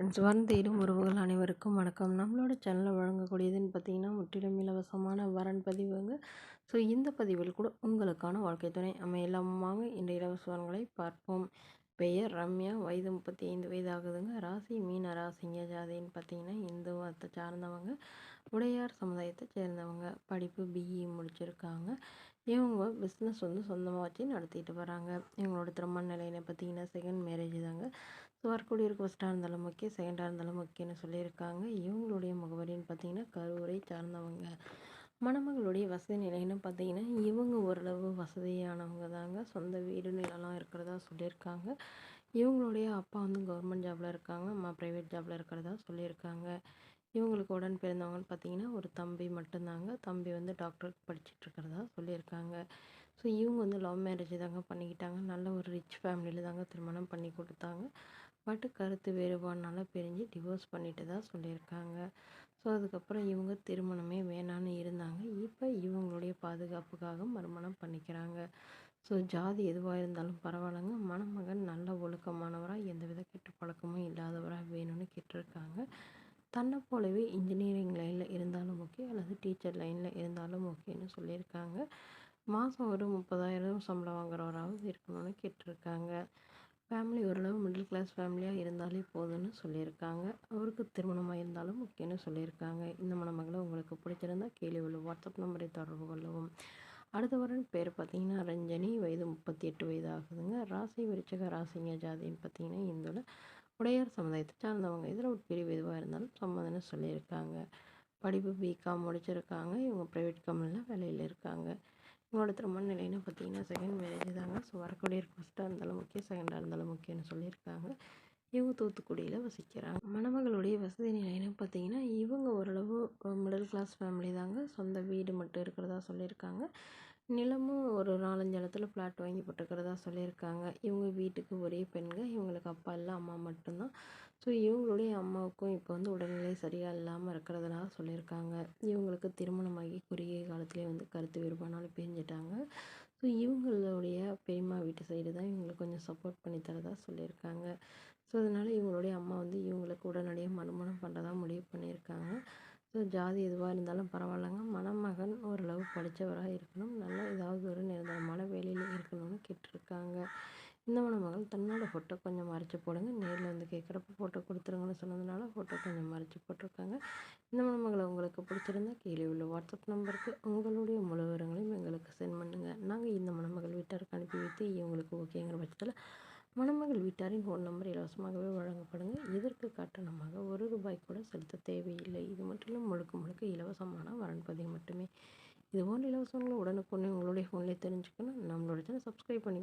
Friends தேடும் உறவுகள் அனைவருக்கும் வணக்கம். நம்மளோட சேனலில் வழங்கக்கூடியதுன்னு பார்த்தீங்கன்னா முற்றிலும் இலவசமான வரன் பதிவுங்க. ஸோ இந்த பதிவில் கூட உங்களுக்கான வாழ்க்கை துணை அமையலாம் வாங்க இந்த இலவச வரன்களை பார்ப்போம். பெயர் ரம்யா, வயது 35 வயது ஆகுதுங்க. ராசி மீன ராசிங்க. ஜாதின்னு பார்த்தீங்கன்னா இந்து மதத்தை சார்ந்தவங்க, உடையார் சமுதாயத்தை சேர்ந்தவங்க. படிப்பு பிஇ முடிச்சிருக்காங்க. இவங்க பிஸ்னஸ் சொந்தமாக வச்சு நடத்திட்டு வராங்க. இவங்களோட திருமண நிலையினை பார்த்தீங்கன்னா செகண்ட் மேரேஜ் தாங்க. ஸோ வரக்கூடியவருக்கு ஃபஸ்ட்டாக இருந்தாலும் ஓகே, செகண்டாக இருந்தாலும் ஓகேன்னு சொல்லியிருக்காங்க. இவங்களுடைய முகவரின்னு பார்த்தீங்கன்னா கரூரை சார்ந்தவங்க. மணமகளுடைய வசதி நிலைன்னு பார்த்தீங்கன்னா இவங்க ஓரளவு வசதியானவங்க தாங்க. சொந்த வீடு நிலம்லாம் இருக்கிறதா சொல்லியிருக்காங்க. இவங்களுடைய அப்பா கவர்மெண்ட் ஜாபில் இருக்காங்க, அம்மா ப்ரைவேட் ஜாபில் இருக்கிறதா சொல்லியிருக்காங்க. இவங்களுக்கு உடன் பிறந்தவங்கன்னு பார்த்தீங்கன்னா ஒரு தம்பி மட்டும்தாங்க. தம்பி டாக்டருக்கு படிச்சுட்டு இருக்கிறதா சொல்லியிருக்காங்க. ஸோ இவங்க லவ் மேரேஜ் தாங்க பண்ணிக்கிட்டாங்க. நல்ல ஒரு ரிச் ஃபேமிலியில் தாங்க திருமணம் பண்ணி கொடுத்தாங்க. பட் கருத்து வேறுபாடுனால பிரிஞ்சு டிவோர்ஸ் பண்ணிட்டு தான் சொல்லியிருக்காங்க. ஸோ அதுக்கப்புறம் இவங்க திருமணமே வேணான்னு இருந்தாங்க. இப்போ இவங்களுடைய பாதுகாப்புக்காக மறுமணம் பண்ணிக்கிறாங்க. ஸோ ஜாதி எதுவாக இருந்தாலும் பரவாயில்லைங்க, மணமகன் நல்ல ஒழுக்கமானவராக எந்தவித கெட்ட பழக்கமும் இல்லாதவராக வேணும்னு கேட்டிருக்காங்க. தன்னை போலவே இன்ஜினியரிங் லைனில் இருந்தாலும் ஓகே, அல்லது டீச்சர் லைனில் இருந்தாலும் ஓகேன்னு சொல்லியிருக்காங்க. மாதம் ஒரு 30,000 சம்பளம் வாங்குறவராகவும் இருக்கணும்னு கேட்டிருக்காங்க. ஃபேமிலி ஓரளவு மிடில் கிளாஸ் ஃபேமிலியாக இருந்தாலே போதும்னு சொல்லியிருக்காங்க. அவருக்கு திருமணமாக இருந்தாலும் ஓகேன்னு சொல்லியிருக்காங்க. இந்த மணமகளை உங்களுக்கு பிடிச்சிருந்தா கீழே உள்ள வாட்ஸ்அப் நம்பரை தொடர்பு கொள்ளவும். அடுத்த வரன் பேர் பார்த்தீங்கன்னா ரஞ்சனி, வயது 38 வயது ஆகுதுங்க. ராசி விருச்சிக ராசிங்க. ஜாதின்னு பார்த்தீங்கன்னா இந்துல உடையார் சமுதாயத்தை சார்ந்தவங்க. இதில் ஒரு பிரிவு எதுவாக இருந்தாலும் சம்மதம்னு சொல்லியிருக்காங்க. படிப்பு பிகாம் முடிச்சிருக்காங்க. இவங்க ப்ரைவேட் கம்பெனியில் வேலையில் இருக்காங்க. இவங்களோட திருமண நிலைன்னு பார்த்தீங்கன்னா செகண்ட் மேரேஜ் தாங்க. ஸோ வரக்கூடிய ஃபஸ்ட்டாக இருந்தாலும் ஓகே, செகண்டாக இருந்தாலும் ஓகேன்னு சொல்லியிருக்காங்க. இவங்க தூத்துக்குடியில் வசிக்கிறாங்க. மணமகளுடைய வசதி நிலைன்னு பார்த்தீங்கன்னா இவங்க ஓரளவு மிடில் கிளாஸ் ஃபேமிலி தாங்க. சொந்த வீடு மட்டும் இருக்கிறதா சொல்லியிருக்காங்க. நிலமும் ஒரு 4-5 இடத்துல ஃப்ளாட் வாங்கி போட்டுக்கிறதா சொல்லியிருக்காங்க. இவங்க வீட்டுக்கு ஒரே பெண்க. இவங்களுக்கு அப்பா இல்லை, அம்மா மட்டும்தான். ஸோ இவங்களுடைய அம்மாவுக்கும் இப்போ உடல்நிலை சரியாக இல்லாமல் இருக்கிறதுனால சொல்லியிருக்காங்க. இவங்களுக்கு திருமணமாகி குறுகிய காலத்திலே கருத்து வேறுபாடுனால பிரிஞ்சிட்டாங்க. ஸோ இவங்களுடைய பெரியம்மா வீட்டு சைடு தான் இவங்களுக்கு கொஞ்சம் சப்போர்ட் பண்ணி தரதா சொல்லியிருக்காங்க. ஸோ அதனால் இவங்களுடைய அம்மா இவங்களுக்கு உடனடியாக மறுமணம் பண்ணுறதா முடிவு பண்ணியிருக்காங்க. ஸோ ஜாதி எதுவாக இருந்தாலும் பரவாயில்லைங்க, மணமகன் ஓரளவு படித்தவராக இருக்கணும், நல்லா ஏதாவது ஒரு நிரந்தரமான வேலையில் இருக்கணும்னு கேட்டிருக்காங்க. இந்த மணமகள் தன்னோட ஃபோட்டோ கொஞ்சம் மறைச்சி போடுங்க, நேரில் கேட்குறப்ப ஃபோட்டோ கொடுத்துருங்கன்னு சொன்னதுனால ஃபோட்டோ கொஞ்சம் மறைச்சி போட்டிருக்காங்க. இந்த மணமகளை உங்களுக்கு பிடிச்சிருந்தா கீழே உள்ள வாட்ஸ்அப் நம்பருக்கு உங்களுடைய முழு விவரங்களையும் எங்களுக்கு சென்ட் பண்ணுங்கள். நாங்கள் இந்த மணமகள் வீட்டாருக்கு அனுப்பி வைத்து இவங்களுக்கு ஓகேங்கிற பட்சத்தில் மணமகள் வீட்டாரின் ஃபோன் நம்பர் இலவசமாகவே வழங்கப்படுங்க. இதற்கு கட்டணமாக ₹1 கூட செலுத்த தேவையில்லை. இது முற்றிலும் முழுக்க முழுக்க இலவசமான வரன் பதிவு மட்டுமே. இது போன்ற இலவசங்களை உடனுக்குடனே உங்களுடைய ஃபோன்லேயே தெரிஞ்சுக்கணும். நம்மளோட சேனல் சப்ஸ்கிரைப் பண்ணி